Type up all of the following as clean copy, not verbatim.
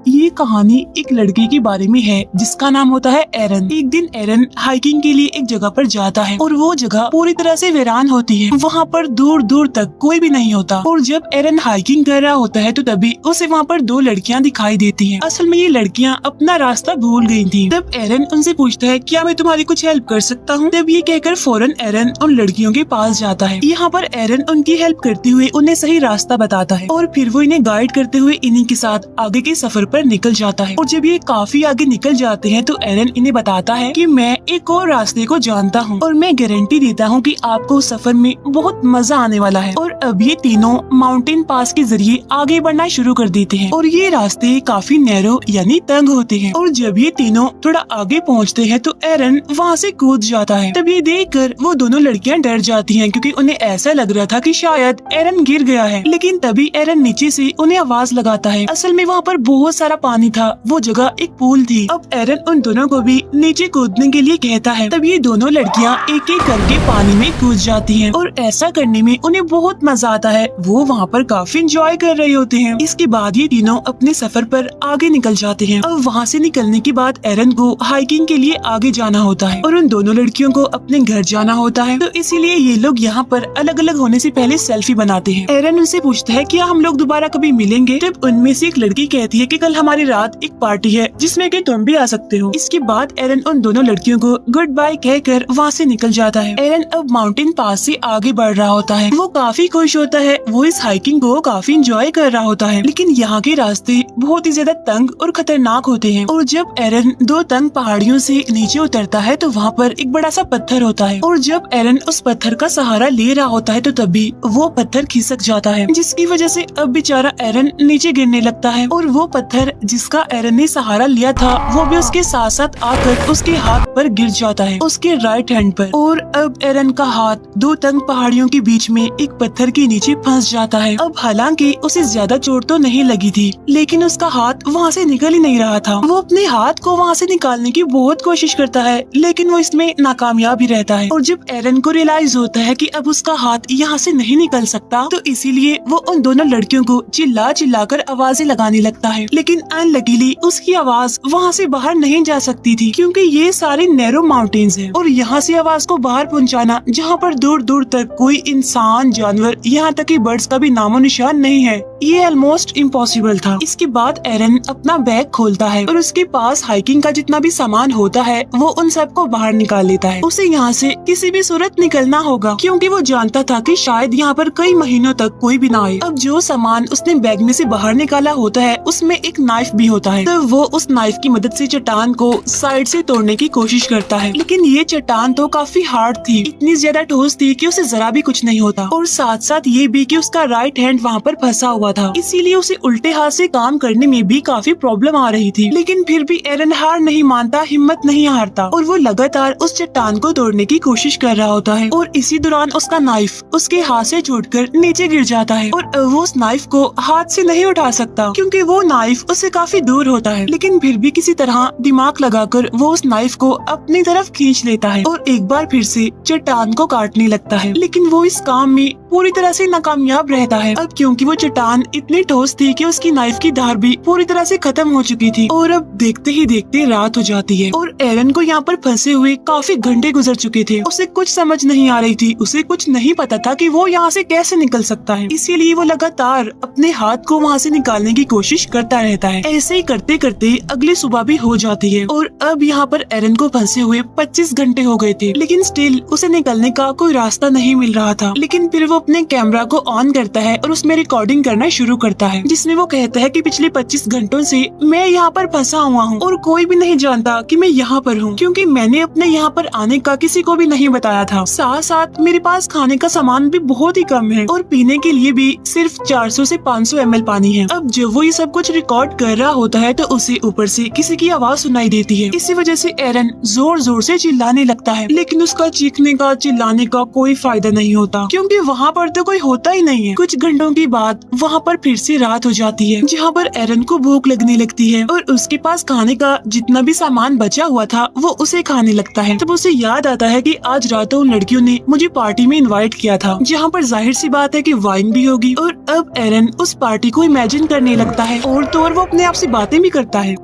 ये कहानी एक लड़के के बारे में है जिसका नाम होता है एरन। एक दिन एरन हाइकिंग के लिए एक जगह पर जाता है और वो जगह पूरी तरह से वीरान होती है। वहाँ पर दूर दूर तक कोई भी नहीं होता और जब एरन हाइकिंग कर रहा होता है तो तभी उसे वहाँ पर दो लड़कियाँ दिखाई देती हैं। असल में ये लड़कियाँ अपना रास्ता भूल गई थी। तब एरन उनसे पूछता है क्या मैं तुम्हारी कुछ हेल्प कर सकता हूँ। तब ये कहकर फौरन एरन उन लड़कियों के पास जाता है। यहाँ पर एरन उनकी हेल्प करते हुए उन्हें सही रास्ता बताता है और फिर वो इन्हें गाइड करते हुए इन्हीं के साथ आगे के सफर पर निकल जाता है। और जब ये काफी आगे निकल जाते हैं तो एरन इन्हें बताता है कि मैं एक और रास्ते को जानता हूँ और मैं गारंटी देता हूँ कि आपको सफर में बहुत मजा आने वाला है। और अब ये तीनों माउंटेन पास के जरिए आगे बढ़ना शुरू कर देते हैं और ये रास्ते काफी नैरो यानी तंग होते हैं। और जब ये तीनों थोड़ा आगे पहुँचते हैं तो एरन वहाँ से कूद जाता है। तब ये देखकर वो दोनों लड़कियाँ डर जाती हैं क्योंकि उन्हें ऐसा लग रहा था कि शायद एरन गिर गया है। लेकिन तभी एरन नीचे से उन्हें आवाज लगाता है। असल में वहाँ पर बहुत सारा पानी था, वो जगह एक पूल थी। अब एरन उन दोनों को भी नीचे कूदने के लिए कहता है। तब ये दोनों लड़कियाँ एक एक करके पानी में कूद जाती हैं और ऐसा करने में उन्हें बहुत मजा आता है। वो वहाँ पर काफी एंजॉय कर रहे होते हैं। इसके बाद ये तीनों अपने सफर पर आगे निकल जाते हैं। अब वहाँ से निकलने के बाद एरन को हाइकिंग के लिए आगे जाना होता है और उन दोनों लड़कियों को अपने घर जाना होता है। तो इसीलिए ये लोग यहाँ पर अलग अलग होने से पहले सेल्फी बनाते हैं। एरन उनसे पूछता है क्या हम लोग दोबारा कभी मिलेंगे। तब उनमें से एक लड़की कहती है कि कल हमारी रात एक पार्टी है जिसमें कि तुम भी आ सकते हो। इसके बाद एरन उन दोनों लड़कियों को गुड बाय कहकर वहाँ से निकल जाता है। एरन अब माउंटेन पास से आगे बढ़ रहा होता है। वो काफी खुश होता है, वो इस हाइकिंग को काफी एंजॉय कर रहा होता है। लेकिन यहाँ के रास्ते बहुत ही ज्यादा तंग और खतरनाक होते हैं और जब एरन दो तंग पहाड़ियों से नीचे उतरता है तो वहाँ पर एक बड़ा सा पत्थर होता है और जब एरन उस पत्थर का सहारा ले रहा होता है तो तभी वो पत्थर खिसक जाता है जिसकी वजह से अब बेचारा एरन नीचे गिरने लगता है और वो पत्थर जिसका एरन ने सहारा लिया था वो भी उसके साथ साथ आकर उसके हाथ पर गिर जाता है, उसके राइट हैंड पर। और अब एरन का हाथ दो तंग पहाड़ियों के बीच में एक पत्थर के नीचे फंस जाता है। अब हालांकि उसे ज्यादा चोट तो नहीं लगी थी लेकिन उसका हाथ वहाँ से निकल ही नहीं रहा था। वो अपने हाथ को वहाँ से निकालने की बहुत कोशिश करता है लेकिन वो इसमें नाकामयाब ही रहता है। और जब एरन को रियलाइज होता है कि अब उसका हाथ यहाँ से नहीं निकल सकता तो इसीलिए वो उन दोनों लड़कियों को चिल्ला चिल्ला कर आवाजें लगाने लगता है। लेकिन अनलकीली उसकी आवाज वहाँ से बाहर नहीं जा सकती थी क्योंकि ये सारे नैरो माउंटेन्स हैं और यहाँ से आवाज को बाहर पहुँचाना जहाँ पर दूर दूर तक कोई इंसान, जानवर, यहाँ तक कि बर्ड्स का भी नामो निशान नहीं है, ये ऑलमोस्ट इम्पॉसिबल था। इसके बाद एरन अपना बैग खोलता है और उसके पास हाइकिंग का जितना भी सामान होता है वो उन सबको बाहर निकाल लेता है। उसे यहाँ से किसी भी सूरत निकलना होगा क्योंकि वो जानता था कि शायद यहाँ पर कई महीनों तक कोई भी ना आए। अब जो सामान उसने बैग में से बाहर निकाला होता है उसमें एक नाइफ भी होता है। तो वो उस नाइफ की मदद से चट्टान को साइड से तोड़ने की कोशिश करता है लेकिन ये चट्टान तो काफी हार्ड थी, इतनी ज्यादा ठोस थी कि उसे जरा भी कुछ नहीं होता। और साथ साथ ये भी कि उसका राइट हैंड वहाँ पर फंसा हुआ था, इसीलिए उसे उल्टे हाथ से काम करने में भी काफी प्रॉब्लम आ रही थी। लेकिन फिर भी एरन हार नहीं मानता, हिम्मत नहीं हारता और वो लगातार उस चट्टान को तोड़ने की कोशिश कर रहा होता है। और इसी दौरान उसका नाइफ उसके हाथ से छूटकर नीचे गिर जाता है और वो उस नाइफ को हाथ से नहीं उठा सकता क्योंकि वो नाइफ उससे काफी दूर होता है। लेकिन फिर भी किसी तरह दिमाग लगाकर वो उस नाइफ को अपनी तरफ खींच लेता है और एक बार फिर से चट्टान को काटने लगता है। लेकिन वो इस काम में पूरी तरह से नाकामयाब रहता है अब क्योंकि वो चट्टान इतनी ठोस थी कि उसकी नाइफ की धार भी पूरी तरह से खत्म हो चुकी थी। और अब देखते ही देखते रात हो जाती है और एरन को यहाँ पर फंसे हुए काफी घंटे गुजर चुके थे। उसे कुछ समझ नहीं आ रही थी, उसे कुछ नहीं पता था कि वो यहाँ से कैसे निकल सकता है। इसीलिए वो लगातार अपने हाथ को वहाँ से निकालने की कोशिश करता रहता है। ऐसे ही करते करते अगली सुबह भी हो जाती है और अब यहाँ पर एरन को फंसे हुए 25 घंटे हो गए थे लेकिन स्टिल उसे निकलने का कोई रास्ता नहीं मिल रहा था। लेकिन फिर वो अपने कैमरा को ऑन करता है और उसमें रिकॉर्डिंग करना शुरू करता है जिसमें वो कहता है कि पिछले 25 घंटों से मैं यहाँ पर फंसा हुआ हूँ और कोई भी नहीं जानता कि मैं यहाँ पर हूँ क्योंकि मैंने अपने यहाँ पर आने का किसी को भी नहीं बताया था। साथ साथ मेरे पास खाने का सामान भी बहुत ही कम है और पीने के लिए भी सिर्फ 400 से 500 ml पानी है। अब जब वो ये सब कुछ रिकॉर्ड कर रहा होता है तो उसे ऊपर से किसी की आवाज सुनाई देती है। इसी वजह से एरन जोर जोर से चिल्लाने लगता है लेकिन उसका चीखने का चिल्लाने का कोई फायदा नहीं होता क्योंकि वहाँ पर तो कोई होता ही नहीं है। कुछ घंटों के बाद वहाँ पर फिर से रात हो जाती है जहाँ पर एरन को भूख लगने लगती है और उसके पास खाने का जितना भी सामान बचा हुआ था वो उसे खाने लगता है। तब उसे याद आता है कि आज रात उन लड़कियों ने मुझे पार्टी में इनवाइट किया था जहाँ पर जाहिर सी बात है कि वाइन भी होगी। और अब एरन उस पार्टी को इमेजिन करने लगता है और तो और वो अपने आप से बातें भी करता है।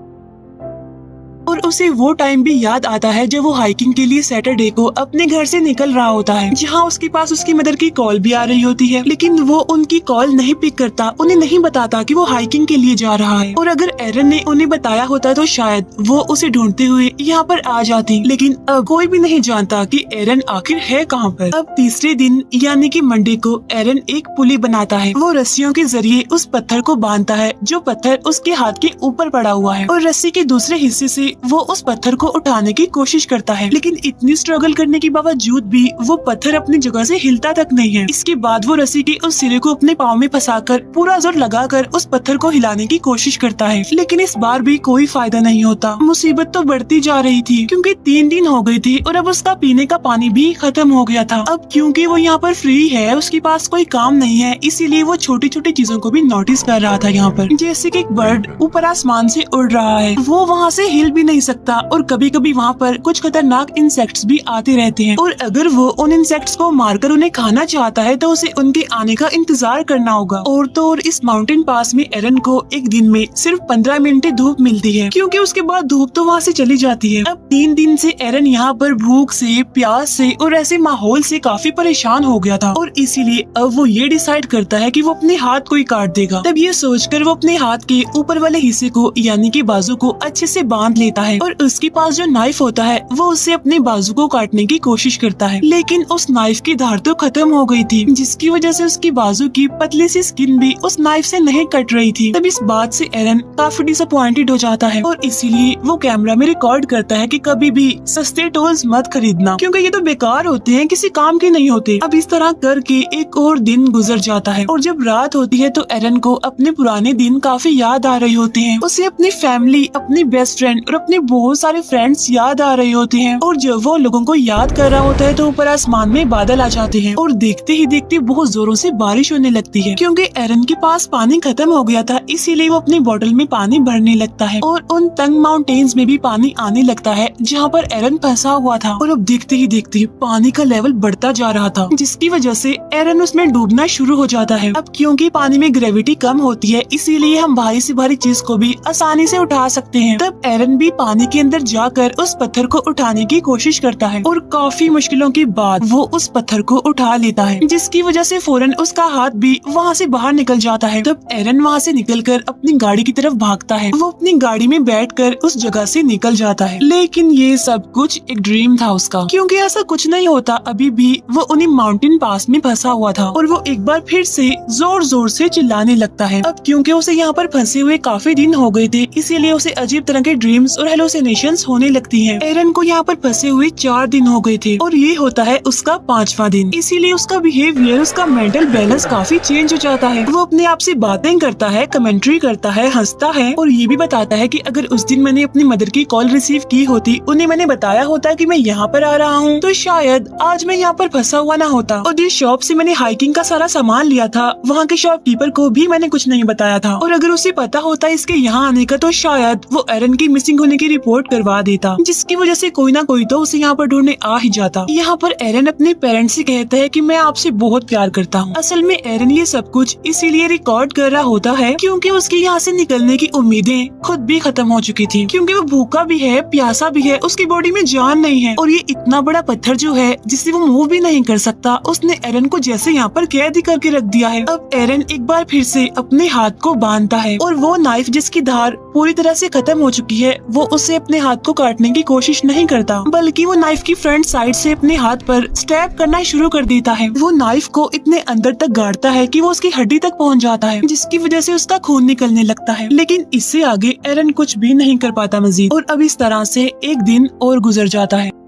और उसे वो टाइम भी याद आता है जब वो हाइकिंग के लिए सैटरडे को अपने घर से निकल रहा होता है, जहाँ उसके पास उसकी मदर की कॉल भी आ रही होती है, लेकिन वो उनकी कॉल नहीं पिक करता, उन्हें नहीं बताता कि वो हाइकिंग के लिए जा रहा है। और अगर एरन ने उन्हें बताया होता तो शायद वो उसे ढूंढते हुए यहाँ पर आ जाती, लेकिन अब कोई भी नहीं जानता कि एरन आखिर है कहाँ पर। अब तीसरे दिन यानी कि मंडे को एरन एक पुली बनाता है। वो रस्सियों के जरिए उस पत्थर को बांधता है जो पत्थर उसके हाथ के ऊपर पड़ा हुआ है, और रस्सी के दूसरे हिस्से से वो उस पत्थर को उठाने की कोशिश करता है, लेकिन इतनी स्ट्रगल करने के बावजूद भी वो पत्थर अपनी जगह से हिलता तक नहीं है। इसके बाद वो रस्सी के उस सिरे को अपने पाँव में फंसाकर पूरा जोर लगाकर उस पत्थर को हिलाने की कोशिश करता है, लेकिन इस बार भी कोई फायदा नहीं होता। मुसीबत तो बढ़ती जा रही थी क्योंकि 3 दिन हो गए थे और अब उसका पीने का पानी भी खत्म हो गया था। अब क्योंकि वो यहाँ पर फ्री है, उसके पास कोई काम नहीं है, इसीलिए वो छोटी छोटी चीजों को भी नोटिस कर रहा था यहाँ पर, जैसे कि एक बर्ड ऊपर आसमान से उड़ रहा है, वो वहाँ से हिल भी नहीं सकता, और कभी कभी वहाँ पर कुछ खतरनाक इंसेक्ट्स भी आते रहते हैं, और अगर वो उन इंसेक्ट्स को मारकर उन्हें खाना चाहता है तो उसे उनके आने का इंतजार करना होगा। और तो और इस माउंटेन पास में एरन को एक दिन में सिर्फ 15 मिनट धूप मिलती है, क्योंकि उसके बाद धूप तो वहाँ से चली जाती है। अब 3 दिन से एरन यहाँ पर भूख से, प्यास से और ऐसे माहौल से काफी परेशान हो गया था, और इसीलिए अब वो ये डिसाइड करता है कि वो अपने हाथ को ही काट देगा। तब ये सोचकर वो अपने हाथ के ऊपर वाले हिस्से को यानी कि बाजू को अच्छे से बांध लेता है, और उसके पास जो नाइफ होता है वो उससे अपने बाजू को काटने की कोशिश करता है, लेकिन उस नाइफ की धार तो खत्म हो गई थी, जिसकी वजह से उसकी बाजू की पतली सी स्किन भी उस नाइफ से नहीं कट रही थी। तब इस बात से एरन काफी डिसअपॉइंटेड हो जाता है, और इसीलिए वो कैमरा में रिकॉर्ड करता है कि कभी भी सस्ते टूल्स मत खरीदना, क्योंकि ये तो बेकार होते हैं, किसी काम के नहीं होते। अब इस तरह करके एक और दिन गुजर जाता है, और जब रात होती है तो एरन को अपने पुराने दिन काफी याद आ रहे होते हैं। उसे अपनी फैमिली, अपनी बेस्ट फ्रेंड और अपने बहुत सारे फ्रेंड्स याद आ रहे होते हैं, और जब वो लोगों को याद कर रहा होता है तो ऊपर आसमान में बादल आ जाते हैं, और देखते ही देखते बहुत जोरों से बारिश होने लगती है। क्योंकि एरन के पास पानी खत्म हो गया था, इसीलिए वो अपनी बोतल में पानी भरने लगता है, और उन तंग माउंटेन्स में भी पानी आने लगता है जहाँ पर एरन फंसा हुआ था। और अब देखते ही देखते पानी का लेवल बढ़ता जा रहा था, जिसकी वजह से एरन उसमें डूबना शुरू हो जाता है। अब क्योंकि पानी में ग्रेविटी कम होती है, इसीलिए हम भारी से भारी चीज को भी आसानी से उठा सकते हैं। तब एरन भी पानी के अंदर जाकर उस पत्थर को उठाने की कोशिश करता है, और काफी मुश्किलों के बाद वो उस पत्थर को उठा लेता है, जिसकी वजह से फौरन उसका हाथ भी वहाँ से बाहर निकल जाता है। तब एरन वहाँ से निकलकर अपनी गाड़ी की तरफ भागता है। वो अपनी गाड़ी में बैठकर उस जगह से निकल जाता है, लेकिन ये सब कुछ एक ड्रीम था उसका, क्योंकि ऐसा कुछ नहीं होता। अभी भी वो उन्हीं माउंटेन पास में फंसा हुआ था, और वो एक बार फिर से जोर जोर से चिल्लाने लगता है। अब क्योंकि उसे यहाँ पर फंसे हुए काफी दिन हो गए थे, इसीलिए उसे अजीब तरह के ड्रीम्स और हेलुसिनेशंस होने लगती हैं। एरन को यहाँ पर फंसे हुए 4 दिन हो गए थे, और ये होता है उसका 5वां दिन, इसीलिए उसका बिहेवियर, उसका मेंटल बैलेंस काफी चेंज हो जाता है। वो अपने आप से बातें करता है, कमेंट्री करता है, हंसता है, और ये भी बताता है कि अगर उस दिन मैंने अपनी मदर की कॉल रिसीव की होती, उन्हें मैंने बताया होता कि मैं यहाँ पर आ रहा हूँ, तो शायद आज मैं यहाँ पर फंसा हुआ ना होता। और जिस शॉप से मैंने हाइकिंग का सारा सामान लिया था, वहाँ के शॉपकीपर को भी मैंने कुछ नहीं बताया था, और अगर उसे पता होता इसके यहाँ आने का तो शायद वो एरन की मिसिंग होने की रिपोर्ट करवा देता, जिसकी वजह से कोई ना कोई तो उसे यहाँ पर ढूंढने आ ही जाता। यहाँ पर एरन अपने पेरेंट्स से कहता है कि मैं आपसे बहुत प्यार करता हूँ। असल में एरन ये सब कुछ इसीलिए रिकॉर्ड कर रहा होता है क्योंकि उसके यहाँ से निकलने की उम्मीदें खुद भी खत्म हो चुकी थी, क्योंकि वो भूखा भी है, प्यासा भी है, उसकी बॉडी में जान नहीं है, और ये इतना बड़ा पत्थर जो है जिससे वो मूव भी नहीं कर सकता, उसने एरन को जैसे यहाँ पर कैद ही करके रख दिया है। अब एरन एक बार फिर से अपने हाथ को बांधता है, और वो नाइफ जिसकी धार पूरी तरह से खत्म हो चुकी है, वो उसे अपने हाथ को काटने की कोशिश नहीं करता, बल्कि वो नाइफ की फ्रंट साइड से अपने हाथ पर स्टैब करना शुरू कर देता है। वो नाइफ को इतने अंदर तक गाड़ता है कि वो उसकी हड्डी तक पहुंच जाता है, जिसकी वजह से उसका खून निकलने लगता है। लेकिन इससे आगे एरन कुछ भी नहीं कर पाता मजीद, और अब इस तरह से एक दिन और गुजर जाता है।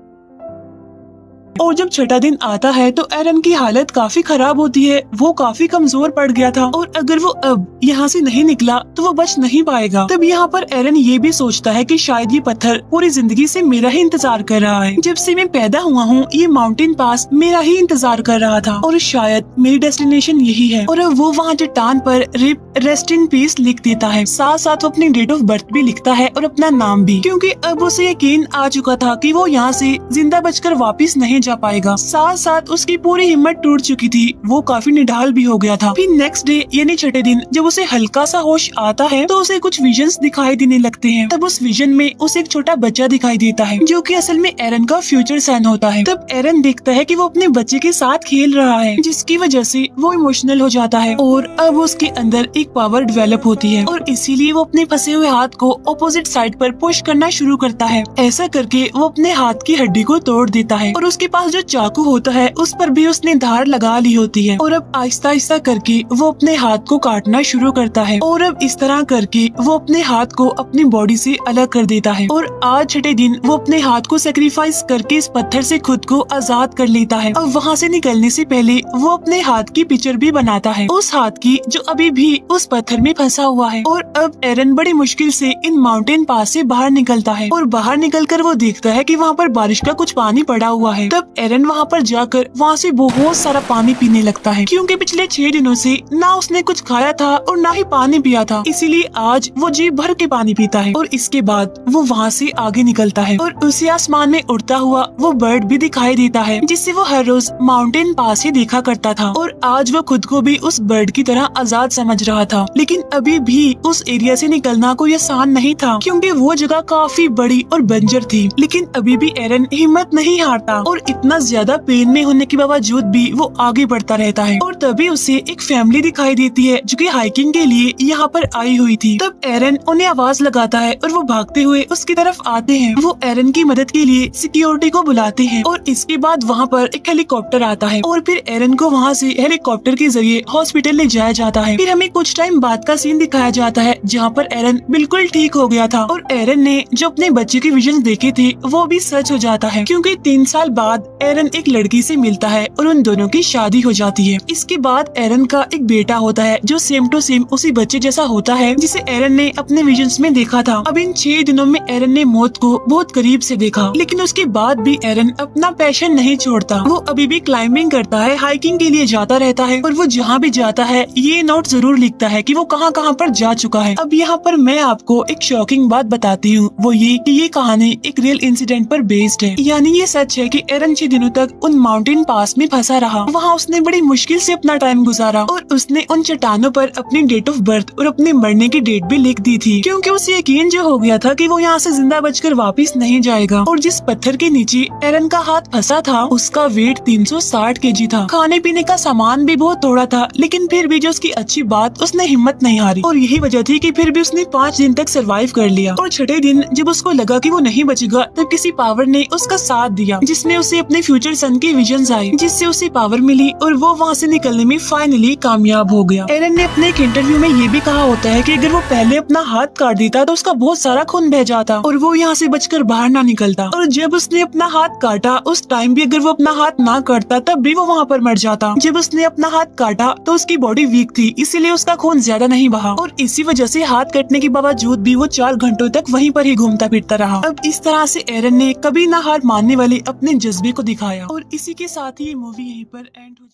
और जब 6वां दिन आता है तो एरन की हालत काफी खराब होती है, वो काफी कमजोर पड़ गया था, और अगर वो अब यहाँ से नहीं निकला तो वो बच नहीं पाएगा। तब यहाँ पर एरन ये भी सोचता है कि शायद ये पत्थर पूरी जिंदगी से मेरा ही इंतजार कर रहा है। जब से मैं पैदा हुआ हूँ ये माउंटेन पास मेरा ही इंतजार कर रहा था, और शायद मेरी डेस्टिनेशन यही है। और अब वो वहाँ चट्टान पर रिप रेस्ट इन पीस लिख देता है, साथ साथ वो अपनी डेट ऑफ बर्थ भी लिखता है और अपना नाम भी, क्योंकि अब उसे यकीन आ चुका था कि वो यहाँ से जिंदा बचकर वापिस नहीं जा बचा पाएगा। साथ साथ उसकी पूरी हिम्मत टूट चुकी थी, वो काफी निढाल भी हो गया था। फिर नेक्स्ट डे यानी छठे दिन जब उसे हल्का सा होश आता है तो उसे कुछ विजन्स दिखाई देने लगते हैं। तब उस विजन में उसे एक छोटा बच्चा दिखाई देता है जो कि असल में एरन का फ्यूचर सन होता है। तब एरन देखता है कि वो अपने बच्चे के साथ खेल रहा है, जिसकी वजह से वो इमोशनल हो जाता है और अब उसके अंदर एक पावर डेवलप होती है और इसीलिए वो अपने फंसे हुए हाथ को ऑपोजिट साइड पर पुश करना शुरू करता है। ऐसा करके वो अपने हाथ की हड्डी को तोड़ देता है और उसके पास जो चाकू होता है उस पर भी उसने धार लगा ली होती है और अब आहिस्ता आहिस्ता करके वो अपने हाथ को काटना शुरू करता है और अब इस तरह करके वो अपने हाथ को अपनी बॉडी से अलग कर देता है और आज छठे दिन वो अपने हाथ को सेक्रीफाइस करके इस पत्थर से खुद को आजाद कर लेता है। अब वहाँ से निकलने से पहले वो अपने हाथ की पिक्चर भी बनाता है, उस हाथ की जो अभी भी उस पत्थर में फंसा हुआ है। और अब एरन बड़ी मुश्किल से इन माउंटेन पास से बाहर निकलता है और बाहर निकलकर वो देखता है कि वहाँ पर बारिश का कुछ पानी पड़ा हुआ है। तब एरन वहाँ पर जाकर वहाँ से बहुत सारा पानी पीने लगता है, क्योंकि पिछले 6 दिनों से ना उसने कुछ खाया था और ना ही पानी पिया था, इसीलिए आज वो जी भर के पानी पीता है। और इसके बाद वो वहाँ से आगे निकलता है और उसी आसमान में उड़ता हुआ वो बर्ड भी दिखाई देता है, जिससे वो हर रोज माउंटेन पास ही देखा करता था। और आज वो खुद को भी उस बर्ड की तरह आजाद समझ रहा था, लेकिन अभी भी उस एरिया से निकलना कोई आसान नहीं था, क्योंकि वो जगह काफी बड़ी और बंजर थी। लेकिन अभी भी एरन हिम्मत नहीं हारता और इतना ज्यादा पेन में होने के बावजूद भी वो आगे बढ़ता रहता है। और तभी उसे एक फैमिली दिखाई देती है जो कि हाइकिंग के लिए यहाँ पर आई हुई थी। तब एरन उन्हें आवाज लगाता है और वो भागते हुए उसकी तरफ आते हैं। वो एरन की मदद के लिए सिक्योरिटी को बुलाते हैं और इसके बाद वहाँ पर एक हेलीकॉप्टर आता है और फिर एरन को वहाँ से हेलीकॉप्टर के जरिए हॉस्पिटल ले जाया जाता है। फिर हमें कुछ टाइम बाद का सीन दिखाया जाता है जहाँ पर एरन बिल्कुल ठीक हो गया था और एरन ने जो अपने बच्चे के विजन देखे थे वो भी सच हो जाता है, क्योंकि 3 साल बाद एरन एक लड़की से मिलता है और उन दोनों की शादी हो जाती है। इसके बाद एरन का एक बेटा होता है जो सेम टू सेम उसी बच्चे जैसा होता है जिसे एरन ने अपने विजन्स में देखा था। अब इन 6 दिनों में एरन ने मौत को बहुत करीब से देखा, लेकिन उसके बाद भी एरन अपना पैशन नहीं छोड़ता। वो अभी भी क्लाइंबिंग करता है, हाइकिंग के लिए जाता रहता है और वो जहाँ भी जाता है ये नोट जरूर लिखता है कि वो कहाँ कहाँ पर जा चुका है। अब यहाँ पर मैं आपको एक शॉकिंग बात बताती हूँ, वो ये कि ये कहानी एक रियल इंसिडेंट पर बेस्ड है। यानी ये सच है कि एरन 6 दिनों तक उन माउंटेन पास में फंसा रहा। वहाँ उसने बड़ी मुश्किल से अपना टाइम गुजारा और उसने उन चट्टानों पर अपनी डेट ऑफ बर्थ और अपने मरने की डेट भी लिख दी थी, क्योंकि उसे यकीन जो हो गया था कि वो यहाँ से जिंदा बचकर वापस नहीं जाएगा। और जिस पत्थर के नीचे एरन का हाथ फंसा था उसका वेट 360 केजी था। खाने पीने का सामान भी बहुत थोड़ा था, लेकिन फिर भी जो उसकी अच्छी बात उसने हिम्मत नहीं हारी और यही वजह थी कि फिर भी उसने 5 दिन तक सरवाइव कर लिया। और छठे दिन जब उसको लगा कि वो नहीं बचेगा तब किसी पावर ने उसका साथ दिया, जिसमें उसे अपने फ्यूचर सन के विजन्स आए, जिससे उसे पावर मिली और वो वहाँ से निकलने में फाइनली कामयाब हो गया। एरन ने अपने एक इंटरव्यू में ये भी कहा होता है कि अगर वो पहले अपना हाथ काट देता तो उसका बहुत सारा खून बह जाता और वो यहाँ से बचकर बाहर ना निकलता। और जब उसने अपना हाथ काटा उस टाइम भी अगर वो अपना हाथ ना काटता तब भी वो वहाँ पर मर जाता। जब उसने अपना हाथ काटा तो उसकी बॉडी वीक थी, इसीलिए उसका खून ज्यादा नहीं बहा और इसी वजह से हाथ कटने के बावजूद भी वो 4 घंटों तक वहीं पर ही घूमता फिरता रहा। अब इस तरह से एरन ने कभी ना हार मानने वाले अपने जज्बे को दिखाया और इसी के साथ ही ये मूवी यहीं पर एंड हो